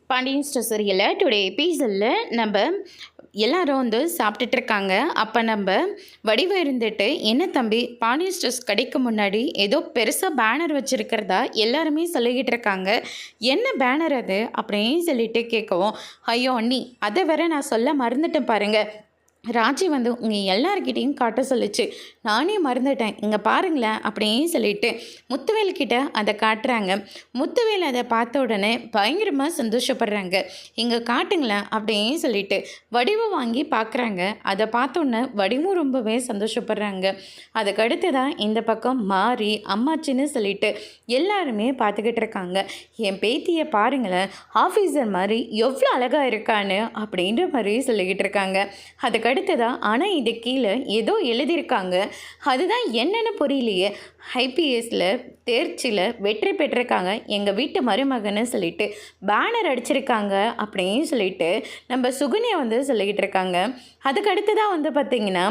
Pandian store சீரியலில் today எபிசோடில் நம்ம எல்லாரும் வந்து சாப்பிட்டுட்டு இருக்காங்க. அப்போ நம்ம வடிவ இருந்துட்டு, என்ன தம்பி பாண்டியன் ஸ்டோர்ஸ் கடைக்கு முன்னாடி ஏதோ பெருசாக பேனர் வச்சுருக்கிறதா எல்லாருமே சொல்லிக்கிட்டு இருக்காங்க. என்ன பேனர் அது அப்படின்னு சொல்லிட்டு கேட்கவும், ஐயோ அண்ணி அதை வேற நான் சொல்ல மறந்துட்டேன் பாருங்கள். ராஜி வந்து உங்கள் எல்லார்கிட்டையும் காட்ட சொல்லிச்சு, நானே மறந்துட்டேன், இங்கே பாருங்களேன் அப்படின்னு சொல்லிட்டு முத்துவேல்கிட்ட அதை காட்டுறாங்க. முத்துவேல் அதை பார்த்த உடனே பயங்கரமாக சந்தோஷப்படுறாங்க. இங்கே காட்டுங்களேன் அப்படின்னு சொல்லிட்டு வடிவு வாங்கி பார்க்குறாங்க. அதை பார்த்தோன்னே வடிவும் ரொம்பவே சந்தோஷப்படுறாங்க. அதுக்கடுத்து தான் இந்த பக்கம் மாறி அம்மாச்சின்னு சொல்லிட்டு எல்லாருமே பார்த்துக்கிட்டு இருக்காங்க. என் பேத்தியை பாருங்களேன், ஆஃபீஸர் மாதிரி எவ்வளோ அழகாக இருக்கான்னு அப்படின்ற மாதிரி சொல்லிக்கிட்டு இருக்காங்க. அதுக்கடுத்து தான் ஆனால் இது கீழே ஏதோ எழுதியிருக்காங்க, அதுதான் என்னென்னு புரியலையே. ஐபிஎஸ்ல தேர்ச்சியில் வெற்றி பெற்றிருக்காங்க எங்கள் வீட்டு மருமகன்னு சொல்லிட்டு பேனர் அடிச்சிருக்காங்க அப்படின்னு சொல்லிட்டு நம்ம சுகன்யா வந்து சொல்லிக்கிட்டு இருக்காங்க. அதுக்கடுத்து தான் வந்து பார்த்திங்கன்னா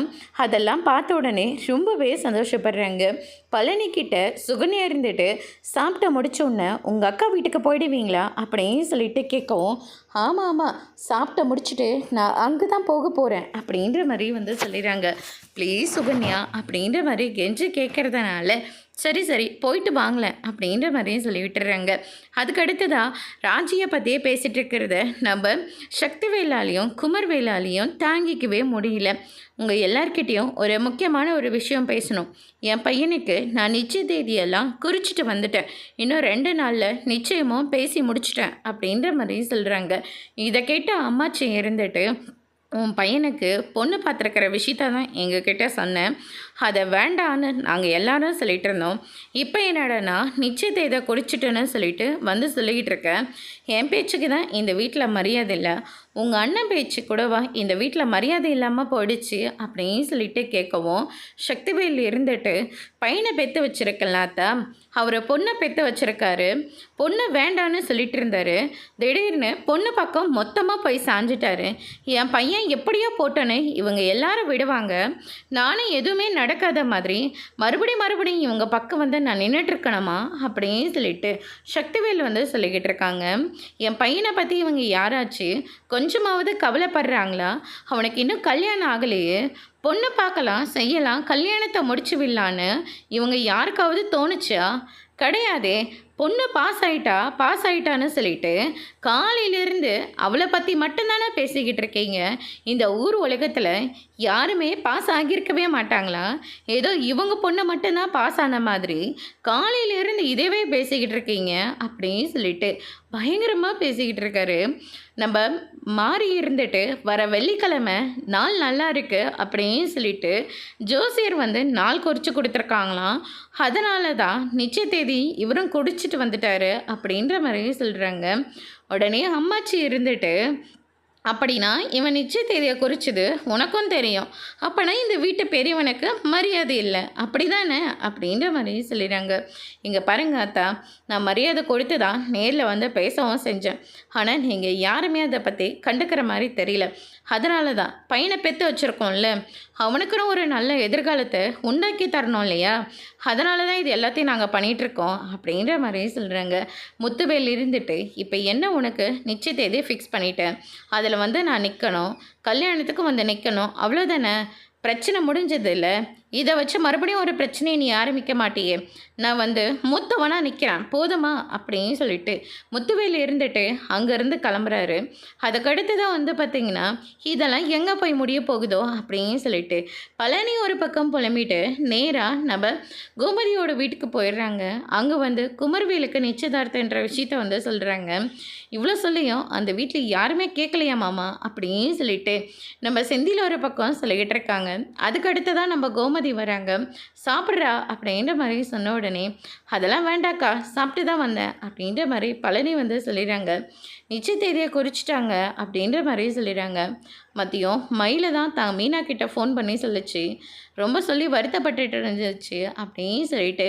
அதெல்லாம் பார்த்த உடனே ரொம்பவே சந்தோஷப்படுறாங்க. பழனிக்கிட்ட சுகன்யா இருந்துட்டு சாப்பிட்ட முடிச்சோடனே உங்கள் அக்கா வீட்டுக்கு போயிடுவீங்களா அப்படின்னு சொல்லிட்டு கேட்கவும், ஆமாம் ஆமாம் சாப்பிட்ட முடிச்சுட்டு நான் அங்கே தான் போக போகிறேன் அப்படின்ற மாதிரி வந்து சொல்லிடுறாங்க. ப்ளீஸ் சுகன்யா அப்படின்ற மாதிரி கெஞ்சி கேட்குறதுனால சரி சரி போயிட்டு வாங்கலேன் அப்படின்ற மாதிரியும் சொல்லி விட்டுறாங்க. அதுக்கடுத்ததான் ராஜியை பற்றியே பேசிகிட்டு இருக்கிறத நம்ம சக்தி வேலாலையும் குமர் வேலாலையும் தாங்கிக்கவே முடியல. உங்கள் எல்லார்கிட்டேயும் ஒரு முக்கியமான ஒரு விஷயம் பேசணும். என் பையனுக்கு நான் நிச்சய தேதியெல்லாம் குறிச்சிட்டு வந்துட்டேன், இன்னும் 2 நாளில் நிச்சயமும் பேசி முடிச்சிட்டேன் அப்படின்ற மாதிரி சொல்கிறாங்க. இதை கேட்ட அம்மாச்சி இருந்துட்டு, உன் பையனுக்கு பொண்ணு பார்த்துருக்கிற விஷயத்த தான் எங்ககிட்ட சொன்னேன், அதை வேண்டான்னு நாங்கள் எல்லாரும் சொல்லிகிட்டு இருந்தோம். இப்போ என்னடனா நிச்சயத்தை குறிச்சிட்டேன்னு சொல்லிட்டு வந்து சொல்லிக்கிட்டு இருக்கேன். என் பேச்சுக்கு தான் இந்த வீட்டில் மரியாதை இல்லை, உங்கள் அண்ணன் பேச்சு கூடவா இந்த வீட்டில் மரியாதை இல்லாமல் போயிடுச்சு அப்படின்னு சொல்லிட்டு கேட்கவும், சக்திவேல் இருந்துட்டு பையனை பெற்று வச்சுருக்கலாத்தா, அவரை பொண்ணை பெற்று வச்சுருக்காரு, பொண்ணு வேண்டான்னு சொல்லிட்டு இருந்தார், திடீர்னு பொண்ணு பக்கம் மொத்தமாக போய் சாஞ்சிட்டாரு. என் பையன் எப்படியோ போட்டோன்னு இவங்க எல்லாரும் விடுவாங்க, நானும் எதுவுமே நடக்காத மாதிரி மறுபடியும் இவங்க பக்கம் வந்து நான் நின்றுட்டுருக்கணுமா அப்படின்னு சொல்லிட்டு சக்திவேல் வந்து சொல்லிக்கிட்டு இருக்காங்க. என் பையனை பற்றி இவங்க யாராச்சு கொஞ்சமாவது கவலைப்படுறாங்களா? அவனுக்கு இன்னும் கல்யாணம் ஆகலையே, பொண்ணு பார்க்கலாம் செய்யலாம் கல்யாணத்தை முடிச்சு விடலான்னு இவங்க யாருக்காவது தோணுச்சா? கிடையாதே. பொண்ணு பாஸ் ஆயிட்டான்னு சொல்லிட்டு காலையிலேருந்து அவளை பற்றி மட்டும்தானே பேசிக்கிட்டு இருக்கீங்க. இந்த ஊர் உலகத்தில் யாருமே பாஸ் ஆகியிருக்கவே மாட்டாங்களா? ஏதோ இவங்க பொண்ணை மட்டும்தான் பாஸ் ஆன மாதிரி காலையிலேருந்து இதவே பேசிக்கிட்டு இருக்கீங்க அப்படின்னு சொல்லிட்டு பயங்கரமாக பேசிக்கிட்டு இருக்காரு. நம்ம மாறி இருந்துட்டு வர வெள்ளிக்கிழமை நாள் நல்லா இருக்குது அப்படின்னு சொல்லிட்டு ஜோசியர் வந்து நாள் குறித்து கொடுத்துருக்காங்களாம். அதனால தான் நிச்சய தேதி இவரும் குடிச்சிட்டு வந்துட்டாரு அப்படின்ற மாதிரி சொல்கிறாங்க. உடனே அம்மாச்சி இருந்துட்டு, அப்படின்னா இவன் நிச்சய தேதியை குறிச்சது உனக்கும் தெரியும், அப்போனா இந்த வீட்டு பெரியவனுக்கு மரியாதை இல்லை அப்படி தானே அப்படின்ற மாதிரி சொல்லிடுறாங்க. இங்கே பாருங்க அத்தா, நான் மரியாதை கொடுத்து தான் நேரில் வந்து பேசவும் செஞ்சேன், ஆனால் நீங்கள் யாருமே அதை பற்றி கண்டுக்கிற மாதிரி தெரியல. அதனால தான் பையனை பெற்று வச்சுருக்கோம்ல, அவனுக்குன்னு ஒரு நல்ல எதிர்காலத்தை உண்டாக்கி தரணும் இல்லையா, அதனால தான் இது எல்லாத்தையும் நாங்கள் பண்ணிகிட்ருக்கோம் அப்படின்ற மாதிரி சொல்கிறாங்க. முத்துவேல் இருந்துட்டு, இப்போ என்ன உனக்கு நிச்சய தேதியை ஃபிக்ஸ் பண்ணிட்டேன், அதில் வந்து நான் நிற்கணும், கல்யாணத்துக்கு வந்து நிற்கணும், அவ்வளோதானே, பிரச்சனை முடிஞ்சது இல்லை. இதை வச்சு மறுபடியும் ஒரு பிரச்சனையை நீ ஆரம்பிக்க மாட்டியே, நான் வந்து மூத்தவனாக நிற்கிறேன் போதுமா அப்படின்னு சொல்லிட்டு முத்துவேல் இருந்துட்டு அங்கேருந்து கிளம்புறாரு. அதுக்கடுத்து தான் வந்து பார்த்திங்கன்னா இதெல்லாம் எங்கே போய் முடிய போகுதோ அப்படின்னு சொல்லிட்டு பழனி ஒரு பக்கம் புலம்பிட்டு நேராக நம்ம கோமதியோட வீட்டுக்கு போயிடுறாங்க. அங்கே வந்து குமர்வேலுக்கு நிச்சயதார்த்தன்ற விஷயத்த வந்து சொல்கிறாங்க. இவ்வளோ சொல்லியும் அந்த வீட்டில் யாருமே கேட்கலையா மாமா அப்படின்னு சொல்லிட்டு நம்ம செந்தில் ஒரு பக்கம் சொல்லிக்கிட்டு இருக்காங்க. அதுக்கடுத்து தான் நம்ம கோமதி வராங்க. சாப்பிட்றா அப்படின்ற மாதிரி சொன்ன உடனே, அதெல்லாம் வேண்டாக்கா சாப்பிட்டு தான் வந்தேன் அப்படின்ற மாதிரி பழனி வந்து சொல்லிடுறாங்க. நிச்சய தேதியை குறிச்சிட்டாங்க அப்படின்ற மாதிரி சொல்லிடுறாங்க. மதியம் மயில தான் மீனா கிட்ட ஃபோன் பண்ணி சொல்லுச்சு. ரொம்ப சொல்லி வருத்தப்பட்டுட்டு இருந்துச்சு அப்படின்னு சொல்லிட்டு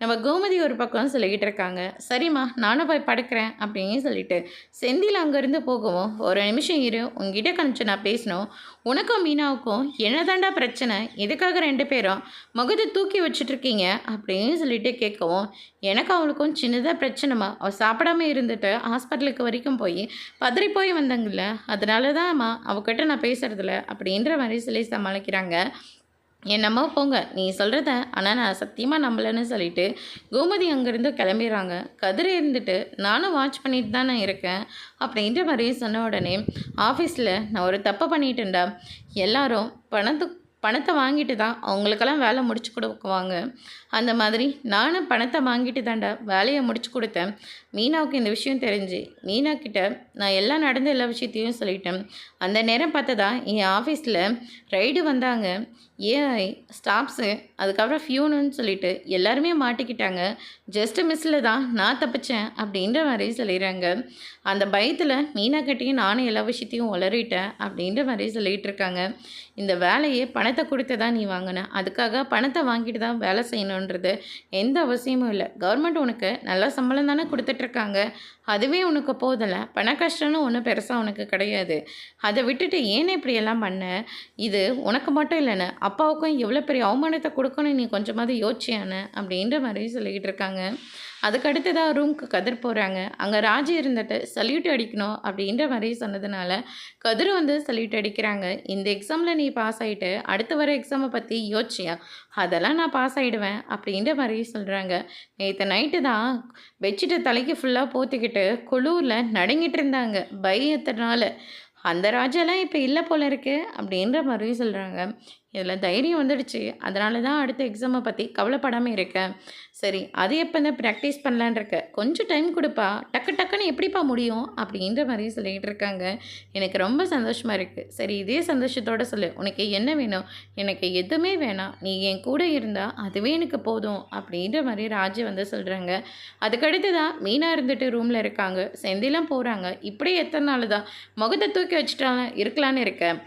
நம்ம கோமதி ஒரு பக்கம் சொல்லிக்கிட்டு இருக்காங்க. சரிம்மா நானும் போய் படுக்கிறேன் அப்படின்னு சொல்லிட்டு செந்தில் அங்கேருந்து போகவும், ஒரு நிமிஷம் இரு உங்ககிட்ட கொஞ்சம் நான் பேசணும். உனக்கும் மீனாவுக்கும் என்னதாண்டா பிரச்சனை? எதுக்காக 2 பேரும் முகத்தை தூக்கி வச்சுட்ருக்கீங்க அப்படின்னு சொல்லிட்டு கேட்கவும், எனக்கு அவளுக்கும் சின்னதாக பிரச்சனைமா. அவள் சாப்பிடாம இருந்துட்டு ஹாஸ்பிட்டலுக்கு வரைக்கும் போய் பதறி போய் வந்தாங்கல்ல, அதனால தான்மா அவகிட்ட நான் பேசுறதில்ல அப்படின்ற மாதிரி சொல்லி சமாளிக்கிறாங்க. என்னம்மா போங்க நீ சொல்கிறத, ஆனால் நான் சத்தியமாக நம்பலைன்னு சொல்லிட்டு கோமதி அங்கேருந்து கிளம்பிடுறாங்க. கதிர் இருந்துட்டு நானும் வாட்ச் பண்ணிட்டு தான் நான் இருக்கேன் அப்படின்ற மாதிரி சொன்ன உடனே, ஆஃபீஸில் நான் ஒரு தப்பு பண்ணிட்டேன்டா. எல்லாரும் பணத்தை வாங்கிட்டு தான் அவங்களுக்கெல்லாம் வேலை முடிச்சு கொடுக்குவாங்க. அந்த மாதிரி நானும் பணத்தை வாங்கிட்டு தாண்டா வேலையை முடிச்சு கொடுத்தேன். மீனாவுக்கு இந்த விஷயம் தெரிஞ்சு மீனா கிட்ட நான் எல்லாம் நடந்த எல்லா விஷயத்தையும் சொல்லிட்டேன். அந்த நேரம் பார்த்ததா என் ஆஃபீஸில் ரைடு வந்தாங்க. ஏஐ ஸ்டாஃப்ஸு அதுக்கப்புறம் ஃபியூனுன்னு சொல்லிட்டு எல்லாருமே மாட்டிக்கிட்டாங்க. ஜஸ்ட் மிஸ்ஸில் தான் நான் தப்பிச்சேன் அப்படின்ற மாதிரி சொல்லிடுறாங்க. அந்த பயத்தில் மீனா கிட்டேயும் நானும் எல்லா விஷயத்தையும் உளறிட்டேன் அப்படின்ற மாதிரி சொல்லிகிட்டு இருக்காங்க. இந்த வேலையை பணத்தை கொடுத்து தான் நீ வாங்கின, அதுக்காக பணத்தை வாங்கிட்டு தான் வேலை செய்யணுன்றது எந்த அவசியமும் இல்லை. கவர்மெண்ட் உனக்கு நல்ல சம்பளம் தானே கொடுத்துட்ருக்காங்க, அதுவே உனக்கு போதில்லை. பண கஷ்டம்னு ஒன்றும் பெருசாக உனக்கு கிடையாது. அதை விட்டுட்டு ஏன் இப்படியெல்லாம் பண்ண? இது உனக்கு மட்டும் இல்லைன்னு அப்பாவுக்கும் எவ்வளோ பெரிய அவமானத்தை கொடுக்கணும் நீ கொஞ்சமாவது யோசிச்சியானு அப்படின்ற மாதிரி சொல்லிக்கிட்டு இருக்காங்க. அதுக்கடுத்து தான் ரூமுக்கு கதிர் போகிறாங்க. அங்கே ராஜி இருந்துட்டு சல்யூட் அடிக்கணும் அப்படின்ற மாதிரி சொன்னதுனால கதிர் வந்து சல்யூட் அடிக்கிறாங்க. இந்த எக்ஸாமில் நீ பாஸ் ஆகிட்டு அடுத்து வர எக்ஸாமை பற்றி யோசிச்சியா? அதெல்லாம் நான் பாஸ் ஆகிடுவேன் அப்படின்ற மாதிரி சொல்கிறாங்க. நேற்று நைட்டு தான் பெட்ஷீட்டை தலைக்கு ஃபுல்லாக போத்திக்கிட்டு குளூரில் நடுங்கிட்டு இருந்தாங்க பயத்தினால. அந்த ராஜாலாம் இப்போ இல்லை போல இருக்கு அப்படின்ற மாதிரி சொல்கிறாங்க. இதில் தைரியம் வந்துடுச்சு, அதனால தான் அடுத்த எக்ஸாமை பற்றி கவலைப்படாமல் இருக்கேன். சரி அது எப்போ தான் ப்ராக்டிஸ் பண்ணலான் இருக்க, கொஞ்சம் டைம் கொடுப்பா, டக்குன்னு எப்படிப்பா முடியும் அப்படின்ற மாதிரி சொல்லிகிட்டு இருக்காங்க. எனக்கு ரொம்ப சந்தோஷமாக இருக்குது. சரி இதே சந்தோஷத்தோடு சொல்லு, உனக்கு என்ன வேணும்? எனக்கு எதுவுமே வேணாம், நீ என் கூட இருந்தால் அதுவே எனக்கு போதும் அப்படின்ற மாதிரி ராஜி வந்து சொல்கிறாங்க. அதுக்கடுத்து தான் மீனா இருந்துட்டு ரூமில் இருக்காங்க. செந்திலாம் போகிறாங்க. இப்படியே எத்தனை நாள் தான் முகத்தை தூக்கி வச்சுட்டாங்க இருக்கலான்னு இருக்கேன்.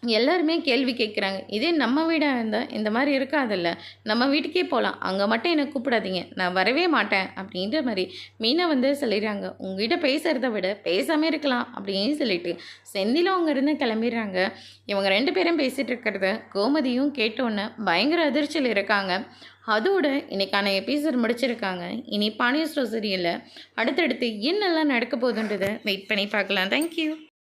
எல்லாருமே கேள்வி கேட்குறாங்க. இதே நம்ம வீடாக இருந்தால் இந்த மாதிரி இருக்காதில்ல, நம்ம வீட்டுக்கே போகலாம், அங்கே மட்டும் என்னை கூப்பிடாதீங்க, நான் வரவே மாட்டேன் அப்படின்ற மாதிரி மீனா வந்து சொல்லிடுறாங்க. உங்ககிட்ட பேசுகிறத விட பேசாமல் இருக்கலாம் அப்படின்னு சொல்லிட்டு செந்திலும் அங்கேருந்து கிளம்பிடுறாங்க. இவங்க 2 பேரும் பேசிகிட்டு இருக்கிறத கோமதியும் கேட்டோன்னே பயங்கர அதிர்ச்சியில் இருக்காங்க. அதோட இன்றைக்கான எபிசோட் முடிச்சிருக்காங்க. இனி பாண்டியன் ஸ்டோர் சீரியலில் அடுத்தடுத்து என்னெல்லாம் நடக்க போகுதுன்றதை வெயிட் பண்ணி பார்க்கலாம். தேங்க்யூ.